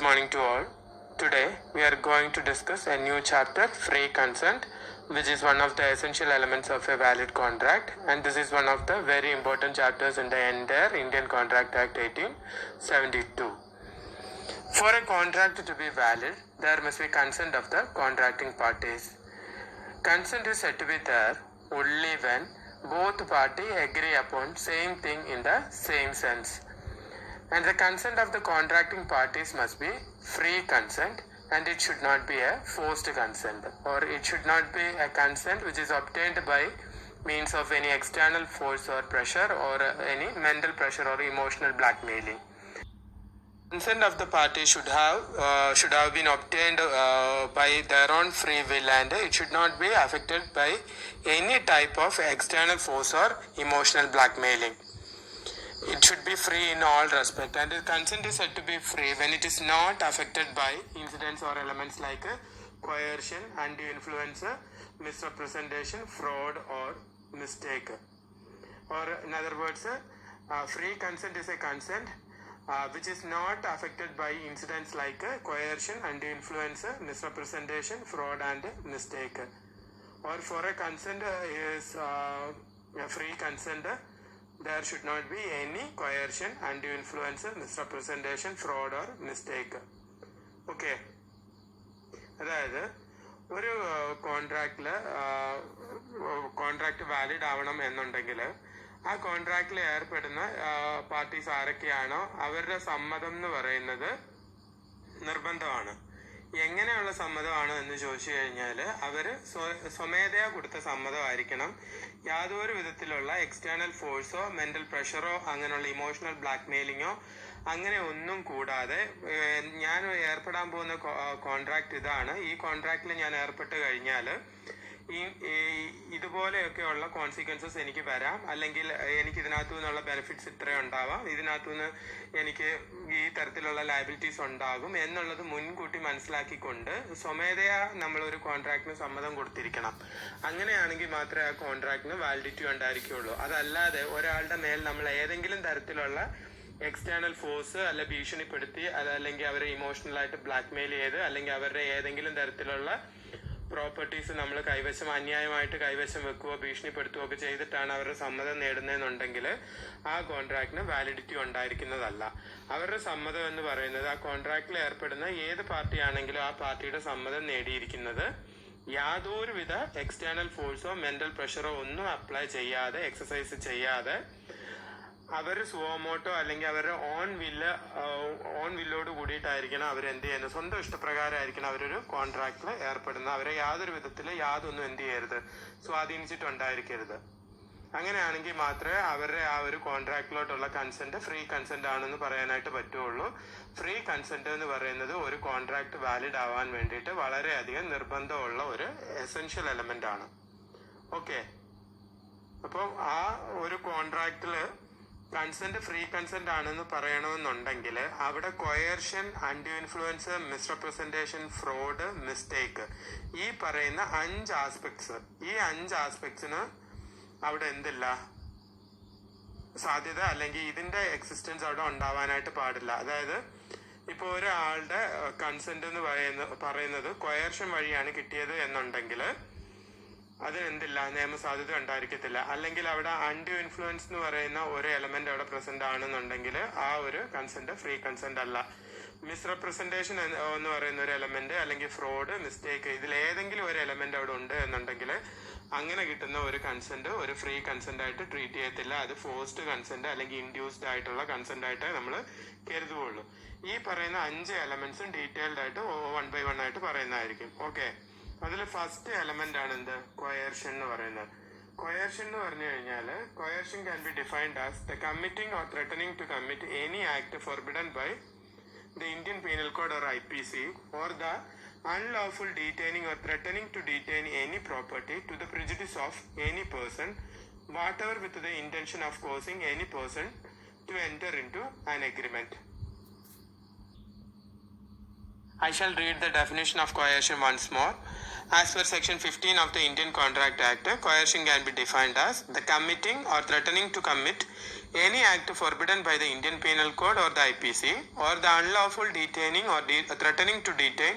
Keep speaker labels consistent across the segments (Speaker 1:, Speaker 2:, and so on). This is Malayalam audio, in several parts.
Speaker 1: morning to all. Today we are going to discuss a new chapter, free consent, which is one of the essential elements of a valid contract, and this is one of the very important chapters in the entire Indian Contract Act 1872. For a contract to be valid, there must be consent of the contracting parties. Consent is said to be there only when both parties agree upon same thing in the same sense. And the consent of the contracting parties must be free consent, and it should not be a forced consent, or it should not be a consent which is obtained by means of any external force or pressure or any mental pressure or emotional blackmailing. Consent of the party should have been obtained by their own free will, and it should not be affected by any type of external force or emotional blackmailing. It should be free in all respect, and the consent is said to be free when it is not affected by incidents or elements like coercion, undue influence, misrepresentation, fraud or mistake. Or in other words, free consent is a consent which is not affected by incidents like coercion, undue influence, misrepresentation, fraud and mistake. Or for a consent is a free consent, there should not be any coercion, undue influence, misrepresentation, fraud or mistake. Okay. അതായത് ഒരു കോൺട്രാക്ട് വാലിഡ് ആവണം എന്നുണ്ടെങ്കിൽ ആ കോൺട്രാക്റ്റിൽ ഏർപ്പെടുന്ന പാർട്ടീസ് ആരൊക്കെയാണോ അവരുടെ സമ്മതം എന്ന് പറയുന്നത് നിർബന്ധമാണ്. എങ്ങനെയുള്ള സമ്മതമാണ് എന്ന് ചോദിച്ചു കഴിഞ്ഞാൽ അവർ സ്വമേധയാ കൊടുത്ത സമ്മതമായിരിക്കണം. യാതൊരു വിധത്തിലുള്ള എക്സ്റ്റേണൽ ഫോഴ്സോ മെന്റൽ പ്രഷറോ അങ്ങനെയുള്ള ഇമോഷണൽ ബ്ലാക്ക്മെയിലിങ്ങോ അങ്ങനെ ഒന്നും കൂടാതെ ഞാൻ ഏർപ്പെടാൻ പോകുന്ന കോൺട്രാക്ട് ഇതാണ്, ഈ കോൺട്രാക്റ്റിൽ ഞാൻ ഏർപ്പെട്ട് കഴിഞ്ഞാൽ ഇതുപോലെയൊക്കെയുള്ള കോൺസിക്വൻസസ് എനിക്ക് വരാം, അല്ലെങ്കിൽ എനിക്ക് ഇതിനകത്തു നിന്നുള്ള ബെനിഫിറ്റ്സ് ഇത്രയും ഉണ്ടാവാം, ഇതിനകത്തു നിന്ന് എനിക്ക് ഈ തരത്തിലുള്ള ലയബിലിറ്റീസ് ഉണ്ടാകും എന്നുള്ളത് മുൻകൂട്ടി മനസ്സിലാക്കിക്കൊണ്ട് സ്വമേധയാ നമ്മളൊരു കോൺട്രാക്റ്റിന് സമ്മതം കൊടുത്തിരിക്കണം. അങ്ങനെയാണെങ്കിൽ മാത്രമേ ആ കോൺട്രാക്റ്റിന് വാലിഡിറ്റി ഉണ്ടായിരിക്കുള്ളൂ. അതല്ലാതെ ഒരാളുടെ മേൽ നമ്മൾ ഏതെങ്കിലും തരത്തിലുള്ള എക്സ്റ്റേണൽ ഫോഴ്സ് അല്ല ഭീഷണിപ്പെടുത്തി അല്ലെങ്കിൽ അവരെ ഇമോഷണലായിട്ട് ബ്ലാക്ക്മെയിൽ ചെയ്ത് അല്ലെങ്കിൽ അവരുടെ ഏതെങ്കിലും തരത്തിലുള്ള പ്രോപ്പർട്ടീസ് നമ്മൾ അന്യായമായിട്ട് കൈവശം വെക്കുകയോ ഭീഷണിപ്പെടുത്തുകയോ ഒക്കെ ചെയ്തിട്ടാണ് അവരുടെ സമ്മതം നേടുന്നതെന്നുണ്ടെങ്കിൽ ആ കോൺട്രാക്റ്റിന് വാലിഡിറ്റി ഉണ്ടായിരിക്കുന്നതല്ല. അവരുടെ സമ്മതം എന്ന് പറയുന്നത് ആ കോൺട്രാക്റ്റിൽ ഏർപ്പെടുന്ന ഏത് പാർട്ടിയാണെങ്കിലും ആ പാർട്ടിയുടെ സമ്മതം നേടിയിരിക്കുന്നത് യാതൊരുവിധ എക്സ്റ്റേണൽ ഫോഴ്സോ മെന്റൽ പ്രഷറോ ഒന്നും അപ്ലൈ ചെയ്യാതെ എക്സസൈസ് ചെയ്യാതെ അവർ സുവോമോട്ടോ അല്ലെങ്കിൽ അവരുടെ ഓൺ വില്ലോട് കൂടിയിട്ടായിരിക്കണം അവരെന്ത് ചെയ്യുന്നത്, സ്വന്തം ഇഷ്ടപ്രകാരമായിരിക്കണം അവരൊരു കോൺട്രാക്റ്റിൽ ഏർപ്പെടുന്നത്. അവരെ യാതൊരു വിധത്തിൽ യാതൊന്നും എന്ത് ചെയ്യരുത്, സ്വാധീനിച്ചിട്ടുണ്ടായിരിക്കരുത്. അങ്ങനെയാണെങ്കിൽ മാത്രമേ അവരുടെ ആ ഒരു കോൺട്രാക്റ്റിലോട്ടുള്ള കൺസെന്റ് ഫ്രീ കൺസെന്റ് ആണെന്ന് പറയാനായിട്ട് പറ്റുള്ളൂ. ഫ്രീ കൺസെന്റ് എന്ന് പറയുന്നത് ഒരു കോൺട്രാക്ട് വാലിഡ് ആവാൻ വേണ്ടിയിട്ട് വളരെയധികം നിർബന്ധമുള്ള ഒരു എസെൻഷ്യൽ എലമെന്റ് ആണ്. ഓക്കെ, അപ്പോൾ ആ ഒരു കോൺട്രാക്റ്റില് കൺസെന്റ് ഫ്രീ കൺസെന്റ് ആണെന്ന് പറയണമെന്നുണ്ടെങ്കിൽ അവിടെ coercion, undue influence, misrepresentation, fraud, mistake, ഈ പറയുന്ന 5 ആസ്പെക്ട്സ്, ഈ 5 ആസ്പെക്ട്സിന് അവിടെ എന്തില്ല, സാധ്യത അല്ലെങ്കിൽ ഇതിന്റെ എക്സിസ്റ്റൻസ് അവിടെ ഉണ്ടാവാനായിട്ട് പാടില്ല. അതായത് ഇപ്പോൾ ഒരാളുടെ കൺസെന്റ് എന്ന് പറയുന്നത് കൊയർഷൻ വഴിയാണ് കിട്ടിയത് എന്നുണ്ടെങ്കിൽ അതിനെന്തില്ല, നിയമസാധ്യത ഉണ്ടായിരിക്കത്തില്ല. അല്ലെങ്കിൽ അവിടെ അൺഡ്യൂ ഇൻഫ്ലുവൻസ് എന്ന് പറയുന്ന ഒരു എലമെന്റ് അവിടെ പ്രസന്റ് ആണെന്നുണ്ടെങ്കിൽ ആ ഒരു കൺസെന്റ് ഫ്രീ കൺസെന്റ് അല്ല. മിസ്റെപ്രസെന്റേഷൻ എന്ന് പറയുന്ന ഒരു എലമെന്റ് അല്ലെങ്കിൽ ഫ്രോഡ്, മിസ്റ്റേക്ക്, ഇതിലേതെങ്കിലും ഒരു എലമെന്റ് അവിടെ ഉണ്ട് എന്നുണ്ടെങ്കിൽ അങ്ങനെ കിട്ടുന്ന ഒരു കൺസെന്റ് ഒരു ഫ്രീ കൺസെന്റ് ആയിട്ട് ട്രീറ്റ് ചെയ്യത്തില്ല. അത് ഫോഴ്സ്ഡ് കൺസെന്റ് അല്ലെങ്കിൽ ഇൻഡ്യൂസ്ഡ് ആയിട്ടുള്ള കൺസെന്റ് ആയിട്ട് നമ്മൾ കരുതുകയുള്ളൂ. ഈ പറയുന്ന 5 എലമെന്റ്സും ഡീറ്റെയിൽഡ് ആയിട്ട് 1 by 1 ആയിട്ട് പറയുന്നതായിരിക്കും. ഓക്കെ, അതിൽ ഫസ്റ്റ് എലമെന്റ് ആണ് എന്ത്, കൊയർഷൻ എന്ന് പറയുന്നത്. കൊയർഷൻ എന്ന് പറഞ്ഞു കഴിഞ്ഞാൽ coercion can be defined as the committing or threatening to commit any act forbidden by the Indian Penal Code or IPC or the unlawful detaining or threatening to detain any property to the prejudice of any person, whatever with the intention of causing any person to enter into an agreement. I shall read the definition of coercion once more. As per section 15 of the Indian Contract Act, coercion can be defined as the committing or threatening to commit any act forbidden by the Indian Penal Code or the IPC, or the unlawful detaining or threatening to detain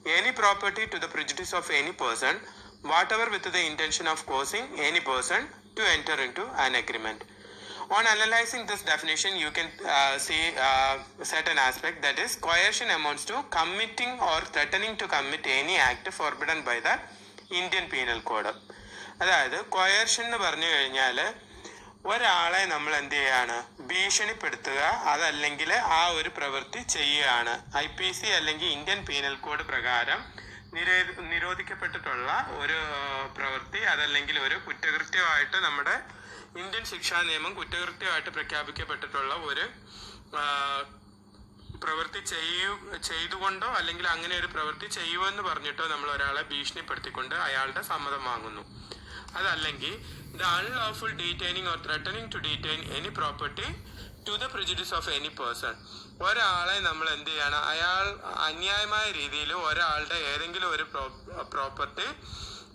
Speaker 1: any property to the prejudice of any person, whatever with the intention of causing any person to enter into an agreement. On analyzing this definition, you can see certain aspect, that is, coercion amounts to committing or threatening to commit any act forbidden by the Indian Penal Code. അതായത് കൊയർഷൻ എന്ന് പറഞ്ഞു കഴിഞ്ഞാൽ ഒരാളെ നമ്മൾ എന്ത് ചെയ്യാണ്, ഭീഷണിപ്പെടുത്തുക, അതല്ലെങ്കിൽ ആ ഒരു പ്രവൃത്തി ചെയ്യുകയാണ്. IPC അല്ലെങ്കിൽ ഇന്ത്യൻ പീനൽ കോഡ് പ്രകാരം നിരോധിക്കപ്പെട്ടിട്ടുള്ള ഒരു പ്രവൃത്തി, അതല്ലെങ്കിൽ ഒരു കുറ്റകൃത്യമായിട്ട് നമ്മുടെ ഇന്ത്യൻ ശിക്ഷാ നിയമം കുറ്റകൃത്യമായിട്ട് പ്രഖ്യാപിക്കപ്പെട്ടിട്ടുള്ള ഒരു പ്രവൃത്തി ചെയ്തുകൊണ്ടോ അല്ലെങ്കിൽ അങ്ങനെ ഒരു പ്രവൃത്തി ചെയ്യുമെന്ന് പറഞ്ഞിട്ടോ നമ്മൾ ഒരാളെ ഭീഷണിപ്പെടുത്തിക്കൊണ്ട് അയാളുടെ സമ്മതം വാങ്ങുന്നു. അതല്ലെങ്കിൽ the unlawful detaining or threatening to detain any property to the prejudice of any person. ഒരാളെ നമ്മൾ എന്ത് ചെയ്യണം, അയാൾ അന്യായമായ രീതിയിൽ ഒരാളുടെ ഏതെങ്കിലും ഒരു പ്രോപ്പർട്ടി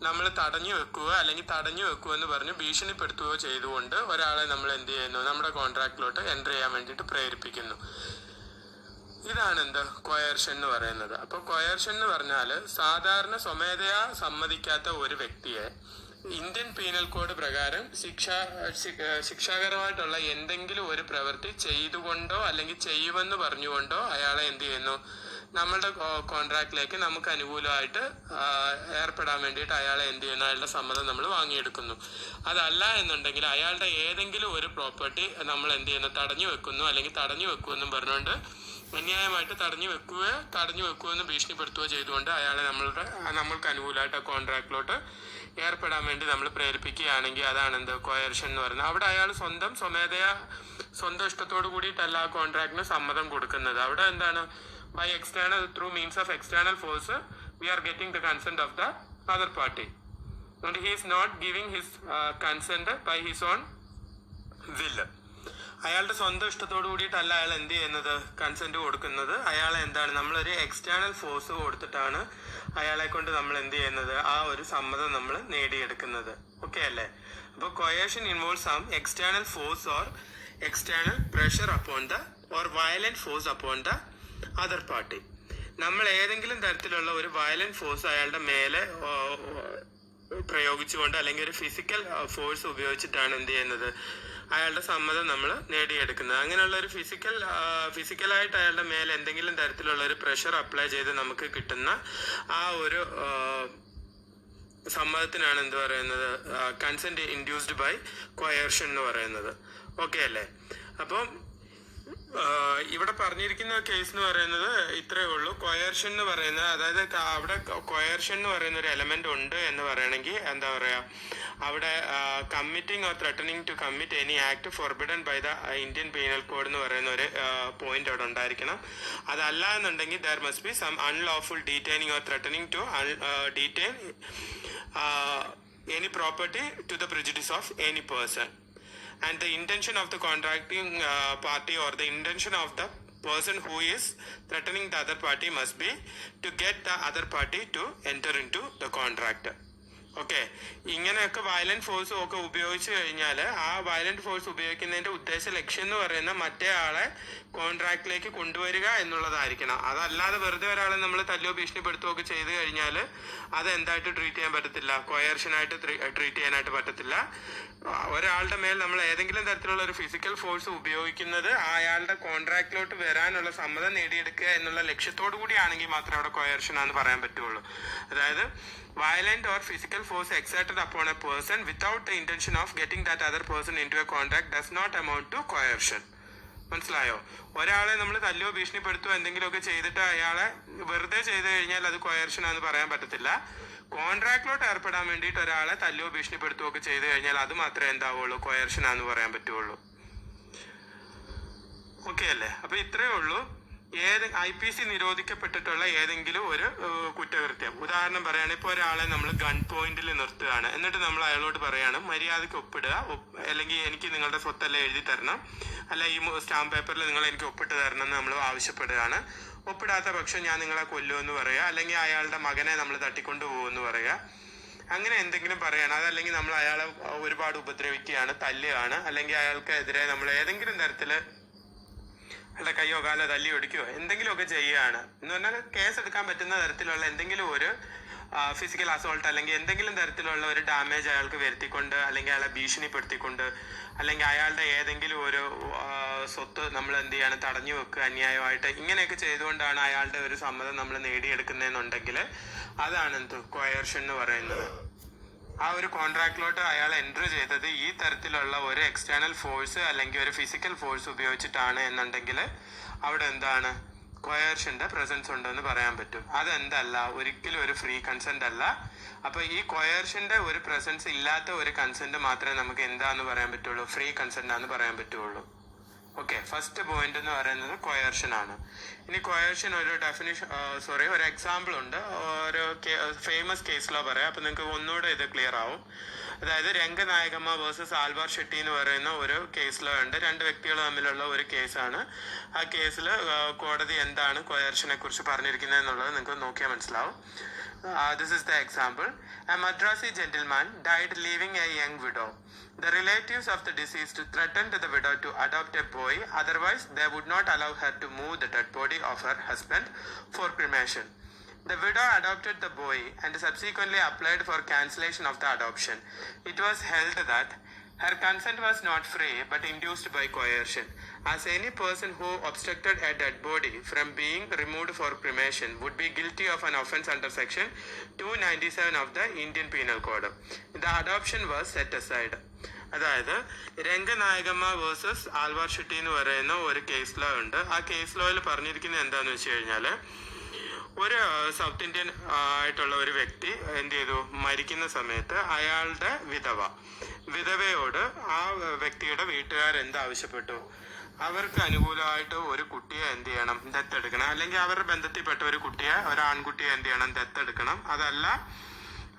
Speaker 1: നമ്മൾ തടഞ്ഞു വെക്കുക അല്ലെങ്കിൽ തടഞ്ഞു വെക്കുക എന്ന് പറഞ്ഞ് ഭീഷണിപ്പെടുത്തുകയോ ചെയ്തുകൊണ്ട് ഒരാളെ നമ്മൾ എന്ത് ചെയ്യുന്നു, നമ്മുടെ കോൺട്രാക്റ്റിലോട്ട് എൻ്റർ ചെയ്യാൻ വേണ്ടിയിട്ട് പ്രേരിപ്പിക്കുന്നു. ഇതാണ് എന്ത് കൊയർഷൻ എന്ന് പറയുന്നത്. അപ്പോൾ കൊയർഷൻ എന്ന് പറഞ്ഞാൽ സാധാരണ സ്വമേധയാ സമ്മതിക്കാത്ത ഒരു വ്യക്തിയെ ഇന്ത്യൻ പീനൽ കോഡ് പ്രകാരം ശിക്ഷാകരമായിട്ടുള്ള എന്തെങ്കിലും ഒരു പ്രവൃത്തി ചെയ്തുകൊണ്ടോ അല്ലെങ്കിൽ ചെയ്യുമെന്ന് പറഞ്ഞുകൊണ്ടോ അയാളെ എന്ത് ചെയ്യുന്നു, നമ്മളുടെ കോൺട്രാക്റ്റിലേക്ക് നമുക്ക് അനുകൂലമായിട്ട് ഏർപ്പെടാൻ വേണ്ടിയിട്ട് അയാളെ എന്ത് ചെയ്യുന്നു, അയാളുടെ സമ്മതം നമ്മൾ വാങ്ങിയെടുക്കുന്നു. അതല്ല എന്നുണ്ടെങ്കിൽ അയാളുടെ ഏതെങ്കിലും ഒരു പ്രോപ്പർട്ടി നമ്മൾ എന്ത് ചെയ്യുന്നു, തടഞ്ഞു വെക്കുന്നു അല്ലെങ്കിൽ തടഞ്ഞു വെക്കുമെന്നും പറഞ്ഞുകൊണ്ട് അന്യായമായിട്ട് തടഞ്ഞു വെക്കുമെന്ന് ഭീഷണിപ്പെടുത്തുകയോ ചെയ്തുകൊണ്ട് അയാളെ നമ്മൾക്ക് അനുകൂലമായിട്ട് ആ കോൺട്രാക്റ്റിലോട്ട് ഏർപ്പെടാൻ വേണ്ടി നമ്മൾ പ്രേരിപ്പിക്കുകയാണെങ്കിൽ അതാണ് എന്ത് കൊയർഷൻ എന്ന് പറയുന്നത്. അവിടെ അയാൾ സ്വന്തം ഇഷ്ടത്തോട് കൂടിയിട്ടല്ല ആ കോൺട്രാക്റ്റിന് സമ്മതം കൊടുക്കുന്നത്. അവിടെ എന്താണ്, by external, through means of external force, we are getting the consent of the other party, and he is not giving his consent by his own will. അയാളുടെ സ്വന്തം ഇഷ്ടത്തോട് കൂടിയിട്ടല്ല അയാൾ എന്ത് ചെയ്യുന്നത്, കൺസെന്റ് കൊടുക്കുന്നത്. അയാളെ എന്താണ്, നമ്മളൊരു എക്സ്റ്റേണൽ ഫോഴ്സ് കൊടുത്തിട്ടാണ് അയാളെ കൊണ്ട് നമ്മൾ എന്ത് ചെയ്യുന്നത്, ആ ഒരു സമ്മതം നമ്മൾ നേടിയെടുക്കുന്നത്. ഓക്കെ അല്ലേ? അപ്പോൾ coercion involve some external force or external pressure upon the or violent force upon the other party. നമ്മൾ ഏതെങ്കിലും തരത്തിലുള്ള ഒരു വയലന്റ് ഫോഴ്സ് അയാളുടെ മേലെ പ്രയോഗിച്ചുകൊണ്ട് അല്ലെങ്കിൽ ഒരു ഫിസിക്കൽ ഫോഴ്സ് ഉപയോഗിച്ചിട്ടാണ് എന്ത് ചെയ്യുന്നത്, അയാളുടെ സമ്മതം നമ്മൾ നേടിയെടുക്കുന്നത്. അങ്ങനെയുള്ള ഒരു ഫിസിക്കലായിട്ട് അയാളുടെ മേലെ എന്തെങ്കിലും തരത്തിലുള്ള ഒരു പ്രഷർ അപ്ലൈ ചെയ്ത് നമുക്ക് കിട്ടുന്ന ആ ഒരു സമ്മതത്തിനാണ് എന്ത് പറയുന്നത്, കൺസെന്റ് ഇൻഡ്യൂസ്ഡ് ബൈ കൊയർഷൻ എന്ന് പറയുന്നത്. ഓക്കെ അല്ലേ? അപ്പം ഇവിടെ പറഞ്ഞിരിക്കുന്ന കേസ് എന്ന് പറയുന്നത് ഇത്രയേ ഉള്ളൂ. കൊയർഷൻ എന്ന് പറയുന്നത്, അതായത് അവിടെ കൊയർഷൻ എന്ന് പറയുന്ന ഒരു എലമെന്റ് ഉണ്ട് എന്ന് പറയണമെങ്കിൽ എന്താ പറയാ, അവിടെ committing or threatening to commit any act forbidden by the Indian Penal Code എന്ന് പറയുന്ന ഒരു പോയിന്റ് അവിടെ ഉണ്ടായിരിക്കണം. അതല്ല എന്നുണ്ടെങ്കിൽ there must be some unlawful detaining or threatening to detain any property to the prejudice of any person. And the intention of the contracting party or the intention of the person who is threatening the other party must be to get the other party to enter into the contract. Okay, ഇങ്ങനെയൊക്കെ വയലന്റ് ഫോഴ്സും ഒക്കെ ഉപയോഗിച്ച് കഴിഞ്ഞാൽ ആ വയലന്റ് ഫോഴ്സ് ഉപയോഗിക്കുന്നതിന്റെ ഉദ്ദേശ ലക്ഷ്യം എന്ന് പറയുന്ന മറ്റേ ആളെ കോൺട്രാക്റ്റിലേക്ക് കൊണ്ടുവരിക എന്നുള്ളതായിരിക്കണം. അതല്ലാതെ വെറുതെ ഒരാളെ നമ്മൾ തല്ലോ ഭീഷണിപ്പെടുത്തുകയോ ഒക്കെ ചെയ്ത് കഴിഞ്ഞാൽ അത് എന്തായിട്ട് ട്രീറ്റ് ചെയ്യാൻ പറ്റത്തില്ല, കൊയർഷനായിട്ട് ട്രീറ്റ് ചെയ്യാനായിട്ട് പറ്റത്തില്ല. ഒരാളുടെ മേൽ നമ്മൾ ഏതെങ്കിലും തരത്തിലുള്ള ഒരു ഫിസിക്കൽ ഫോഴ്സ് ഉപയോഗിക്കുന്നത് അയാളുടെ കോൺട്രാക്റ്റിലോട്ട് വരാനുള്ള സമ്മതം നേടിയെടുക്കുക എന്നുള്ള ലക്ഷ്യത്തോടു കൂടിയാണെങ്കിൽ മാത്രമേ അവിടെ കൊയർഷനാന്ന് പറയാൻ പറ്റുള്ളൂ. അതായത് violent or physical force exerted upon a person without the intention of getting that other person into a contract does not amount to coercion. മനസ്സിലായോ? ഒരാളെ നമ്മൾ തല്ലോ ഭീഷണിപ്പെടുത്തുകയോ എന്തെങ്കിലുമൊക്കെ ചെയ്തിട്ട് അയാളെ വെറുതെ ചെയ്ത് കഴിഞ്ഞാൽ അത് കൊയർഷനാന്ന് പറയാൻ പറ്റത്തില്ല. കോൺട്രാക്റ്റിലോട്ട് ഏർപ്പെടാൻ വേണ്ടിയിട്ട് ഒരാളെ തല്ലോ ഭീഷണിപ്പെടുത്തുകയോ ഒക്കെ ചെയ്ത് കഴിഞ്ഞാൽ അത് മാത്രമേ എന്താവുള്ളൂ, കൊയർഷനാന്ന് പറയാൻ പറ്റുള്ളൂ. ഓക്കെ അല്ലേ? അപ്പൊ ഇത്രയേ ഉള്ളൂ. IPC നിരോധിക്കപ്പെട്ടിട്ടുള്ള ഏതെങ്കിലും ഒരു കുറ്റകൃത്യം. ഉദാഹരണം പറയുകയാണെങ്കിൽ ഇപ്പോൾ ഒരാളെ നമ്മൾ ഗൺ പോയിന്റിൽ നിർത്തുകയാണ്, എന്നിട്ട് നമ്മൾ അയാളോട് പറയാണ് മര്യാദയ്ക്ക് ഒപ്പിടുക, അല്ലെങ്കിൽ എനിക്ക് നിങ്ങളുടെ സ്വത്തെല്ലാം എഴുതി തരണം, അല്ല ഈ സ്റ്റാമ്പ് പേപ്പറിൽ നിങ്ങൾ എനിക്ക് ഒപ്പിട്ട് തരണം എന്ന് നമ്മൾ ആവശ്യപ്പെടുകയാണ്. ഒപ്പിടാത്ത പക്ഷം ഞാൻ നിങ്ങളെ കൊല്ലുമെന്ന് പറയുക, അല്ലെങ്കിൽ അയാളുടെ മകനെ നമ്മൾ തട്ടിക്കൊണ്ടു പോകുമെന്ന് പറയുക. അങ്ങനെ എന്തെങ്കിലും പറയണം, അതല്ലെങ്കിൽ നമ്മൾ അയാളെ ഒരുപാട് ഉപദ്രവിക്കുകയാണ്, തല്ലുകയാണ്, അല്ലെങ്കിൽ അയാൾക്കെതിരെ നമ്മൾ ഏതെങ്കിലും തരത്തില് അയാളുടെ കയ്യോ കാലോ തല്ലി ഒടിക്കുകയോ എന്തെങ്കിലുമൊക്കെ ചെയ്യുകയാണ് എന്ന് പറഞ്ഞാൽ കേസ് എടുക്കാൻ പറ്റുന്ന തരത്തിലുള്ള എന്തെങ്കിലും ഒരു ഫിസിക്കൽ അസോൾട്ട് അല്ലെങ്കിൽ എന്തെങ്കിലും തരത്തിലുള്ള ഒരു ഡാമേജ് അയാൾക്ക് വരുത്തിക്കൊണ്ട്, അല്ലെങ്കിൽ അയാളെ ഭീഷണിപ്പെടുത്തിക്കൊണ്ട്, അല്ലെങ്കിൽ അയാളുടെ ഏതെങ്കിലും ഒരു സ്വത്ത് നമ്മൾ എന്ത് ചെയ്യാണ് തടഞ്ഞു വെക്കുക അന്യായമായിട്ട്, ഇങ്ങനെയൊക്കെ ചെയ്തുകൊണ്ടാണ് അയാളുടെ ഒരു സമ്മതം നമ്മൾ നേടിയെടുക്കുന്നതെന്നുണ്ടെങ്കിൽ അതാണ് എന്ത് കൊയർഷൻ എന്ന് പറയുന്നത്. ആ ഒരു കോൺട്രാക്റ്റിലോട്ട് അയാൾ എൻട്രി ചെയ്തത് ഈ തരത്തിലുള്ള ഒരു എക്സ്റ്റേണൽ ഫോഴ്സ് അല്ലെങ്കിൽ ഒരു ഫിസിക്കൽ ഫോഴ്സ് ഉപയോഗിച്ചിട്ടാണ് എന്നുണ്ടെങ്കിൽ അവിടെ എന്താണ് കൊയർഷന്റെ പ്രസൻസ് ഉണ്ടെന്ന് പറയാൻ പറ്റും. അതെന്തല്ല, ഒരിക്കലും ഒരു ഫ്രീ കൺസെന്റ് അല്ല. അപ്പൊ ഈ കൊയർഷന്റെ ഒരു പ്രസൻസ് ഇല്ലാത്ത ഒരു കൺസെന്റ് മാത്രമേ നമുക്ക് എന്താന്ന് പറയാൻ പറ്റുള്ളൂ, ഫ്രീ കൺസെന്റ് ആണെന്ന് പറയാൻ പറ്റുള്ളൂ. ഓക്കെ, ഫസ്റ്റ് പോയിന്റ് എന്ന് പറയുന്നത് കൊയർഷൻ ആണ്. ഇനി കൊയർഷൻ ഒരു ഒരു എക്സാമ്പിൾ ഉണ്ട്, ഒരു ഫേമസ് കേസിലോ പറയാം, അപ്പൊ നിങ്ങൾക്ക് ഒന്നുകൂടെ ഇത് ക്ലിയർ ആവും. അതായത് രംഗനായകമ്മ വേഴ്സസ് ആൽവാർ ഷെട്ടി എന്ന് പറയുന്ന ഒരു കേസിലോ ഉണ്ട്. രണ്ട് വ്യക്തികൾ തമ്മിലുള്ള ഒരു കേസാണ്. ആ കേസിൽ കോടതി എന്താണ് കൊയർഷനെ കുറിച്ച് പറഞ്ഞിരിക്കുന്നത് എന്നുള്ളത് നിങ്ങൾക്ക് നോക്കിയാൽ മനസ്സിലാവും. This is the example. A Madrasi gentleman died leaving a young widow. The relatives of the deceased threatened the widow to adopt a boy, otherwise they would not allow her to move the dead body of her husband for cremation. The widow adopted the boy and subsequently applied for cancellation of the adoption. It was held that her consent was not free but induced by coercion, as any person who obstructed a dead body from being removed for cremation would be guilty of an offence under section 297 of the Indian Penal Code. The adoption was set aside. അതായത് രംഗനായകമ്മ വേഴ്സസ് ആൽവാർ ഷെട്ടി എന്ന് പറയുന്ന ഒരു കേസ് ലോ ഉണ്ട്. ആ കേസ് ലോയിൽ പറഞ്ഞിരിക്കുന്നത് എന്താന്ന് വെച്ച് കഴിഞ്ഞാൽ, ഒരു സൗത്ത് ഇന്ത്യൻ ആയിട്ടുള്ള ഒരു വ്യക്തി എന്ത് ചെയ്തു, മരിക്കുന്ന സമയത്ത് അയാളുടെ വിധവയോട് ആ വ്യക്തിയുടെ വീട്ടുകാരെന്താവശ്യപ്പെട്ടു, അവർക്ക് അനുകൂലമായിട്ട് ഒരു കുട്ടിയെ എന്ത് ചെയ്യണം, ദത്തെടുക്കണം, അല്ലെങ്കിൽ അവരുടെ ബന്ധത്തിൽപ്പെട്ട ഒരു കുട്ടിയെ, ഒരു ആൺകുട്ടിയെ എന്ത് ചെയ്യണം, ദത്തെടുക്കണം. അതല്ല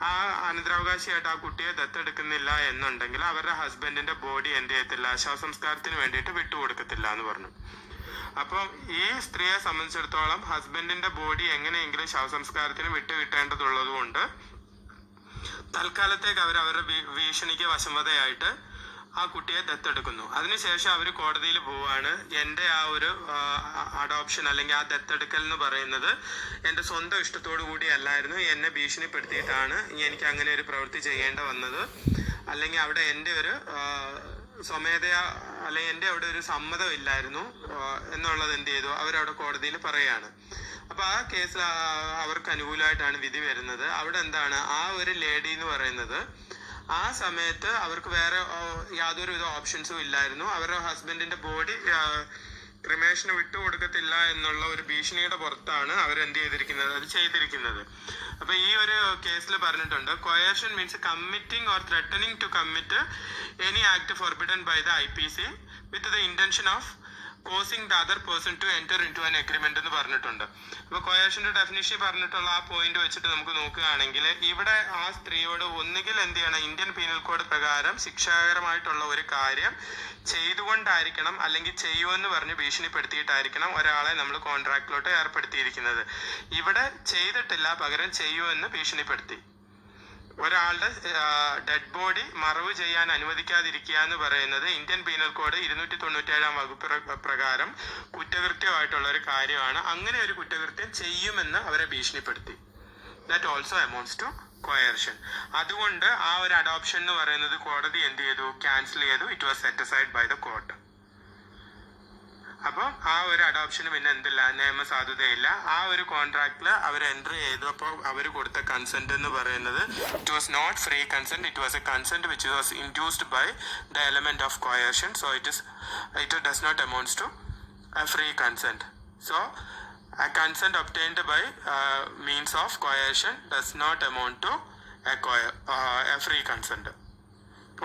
Speaker 1: ആ അനന്തരാവകാശിയായിട്ട് ആ കുട്ടിയെ ദത്തെടുക്കുന്നില്ല എന്നുണ്ടെങ്കിൽ അവരുടെ ഹസ്ബൻഡിന്റെ ബോഡി എന്ത് ചെയ്യത്തില്ല, ശവസംസ്കാരത്തിന് വേണ്ടിയിട്ട് വിട്ടുകൊടുക്കത്തില്ല എന്ന് പറഞ്ഞു. അപ്പം ഈ സ്ത്രീയെ സംബന്ധിച്ചിടത്തോളം ഹസ്ബൻഡിന്റെ ബോഡി എങ്ങനെയെങ്കിലും ശവസംസ്കാരത്തിന് വിട്ടുകിട്ടേണ്ടതുള്ളത് കൊണ്ട് തൽക്കാലത്തേക്ക് അവരുടെ ഭീഷണിക്ക് വശംവദയായിട്ട് ആ കുട്ടിയെ ദത്തെടുക്കുന്നു. അതിനുശേഷം അവർ കോടതിയിൽ പോവാണ്, എൻ്റെ ആ ഒരു അഡോപ്ഷൻ അല്ലെങ്കിൽ ആ ദത്തെടുക്കൽ എന്ന് പറയുന്നത് എൻ്റെ സ്വന്തം ഇഷ്ടത്തോടു കൂടി അല്ലായിരുന്നു, എന്നെ ഭീഷണിപ്പെടുത്തിയിട്ടാണ് എനിക്ക് അങ്ങനെ ഒരു പ്രവൃത്തി ചെയ്യേണ്ട വന്നത്, അല്ലെങ്കിൽ അവിടെ എൻ്റെ ഒരു സ്വമേധയാ അല്ലെങ്കിൽ എൻ്റെ അവിടെ ഒരു സമ്മതം ഇല്ലായിരുന്നു എന്നുള്ളത് എന്ത് ചെയ്തു, അവരവിടെ കോടതിയിൽ പറയാണ്. അപ്പൊ ആ കേസിൽ അവർക്ക് അനുകൂലമായിട്ടാണ് വിധി വരുന്നത്. അവിടെ എന്താണ്, ആ ഒരു ലേഡി എന്ന് പറയുന്നത് ആ സമയത്ത് അവർക്ക് വേറെ യാതൊരുവിധ ഓപ്ഷൻസും ഇല്ലായിരുന്നു. അവരുടെ ഹസ്ബൻഡിന്റെ ബോഡി ക്രിമേഷന് വിട്ടുകൊടുക്കത്തില്ല എന്നുള്ള ഒരു ഭീഷണിയുടെ പുറത്താണ് അവരെന്ത് ചെയ്തിരിക്കുന്നത്, അത് ചെയ്തിരിക്കുന്നത്. അപ്പൊ ഈ ഒരു കേസിൽ പറഞ്ഞിട്ടുണ്ട്, coercion means committing or threatening to commit any act forbidden by the IPC with the intention of causing the other person to enter into an agreement എന്ന് പറഞ്ഞിട്ടുണ്ട്. അപ്പൊ കൊയേർഷന്റെ ഡെഫിനിഷൻ പറഞ്ഞിട്ടുള്ള ആ പോയിന്റ് വെച്ചിട്ട് നമുക്ക് നോക്കുകയാണെങ്കിൽ ഇവിടെ ആ സ്ത്രീയോട് ഒന്നുകിൽ എന്ത് ചെയ്യണം, ഇന്ത്യൻ പീനൽ കോഡ് പ്രകാരം ശിക്ഷാകരമായിട്ടുള്ള ഒരു കാര്യം ചെയ്തുകൊണ്ടായിരിക്കണം, അല്ലെങ്കിൽ ചെയ്യുമെന്ന് പറഞ്ഞ് ഭീഷണിപ്പെടുത്തിയിട്ടായിരിക്കണം ഒരാളെ നമ്മൾ കോൺട്രാക്റ്റിലോട്ട് ഏർപ്പെടുത്തിയിരിക്കുന്നത്. ഇവിടെ ചെയ്തിട്ടില്ല, പകരം ചെയ്യുമെന്ന് ഭീഷണിപ്പെടുത്തി. ഒരാളുടെ ഡെഡ് ബോഡി മറവ് ചെയ്യാൻ അനുവദിക്കാതിരിക്കുക എന്ന് പറയുന്നത് ഇന്ത്യൻ പീനൽ കോഡ് 297 വകുപ്പ് പ്രകാരം കുറ്റകൃത്യമായിട്ടുള്ള ഒരു കാര്യമാണ്. അങ്ങനെ ഒരു കുറ്റകൃത്യം ചെയ്യുമെന്ന് അവരെ ഭീഷണിപ്പെടുത്തി. That also amounts to coercion. അതുകൊണ്ട് ആ ഒരു അഡോപ്ഷൻ എന്ന് പറയുന്നത് കോടതി എന്ത് ചെയ്തു, ക്യാൻസൽ ചെയ്തു. It was set aside by the court. അപ്പോൾ ആ ഒരു അഡോപ്ഷന് പിന്നെ എന്തില്ല, നിയമസാധുതയില്ല. ആ ഒരു കോൺട്രാക്റ്റിൽ അവർ എൻറ്റർ ചെയ്തു. അപ്പോൾ അവർ കൊടുത്ത കൺസെന്റ് എന്ന് പറയുന്നത് it was not free consent, it was a consent which was induced by the element of coercion. So it does not amounts to a free consent. So a consent obtained by means of coercion does not amount to a free consent.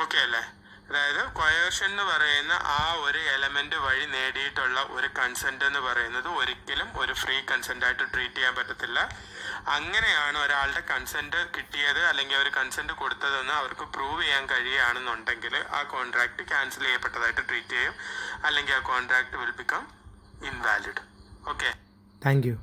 Speaker 1: Okay അല്ലേ? അതായത് കൊയേർഷൻ എന്ന് പറയുന്ന ആ ഒരു എലമെന്റ് വഴി നേടിയിട്ടുള്ള ഒരു കൺസെന്റ് എന്ന് പറയുന്നത് ഒരിക്കലും ഒരു ഫ്രീ കൺസെന്റ് ആയിട്ട് ട്രീറ്റ് ചെയ്യാൻ പറ്റത്തില്ല. അങ്ങനെയാണ് ഒരാളുടെ കൺസെന്റ് കിട്ടിയത് അല്ലെങ്കിൽ ഒരു കൺസെന്റ് കൊടുത്തതെന്ന് അവർക്ക് പ്രൂവ് ചെയ്യാൻ കഴിയുകയാണെന്നുണ്ടെങ്കിൽ ആ കോൺട്രാക്ട് ക്യാൻസൽ ചെയ്യപ്പെട്ടതായിട്ട് ട്രീറ്റ് ചെയ്യും, അല്ലെങ്കിൽ ആ contract will become invalid. Okay,
Speaker 2: thank you.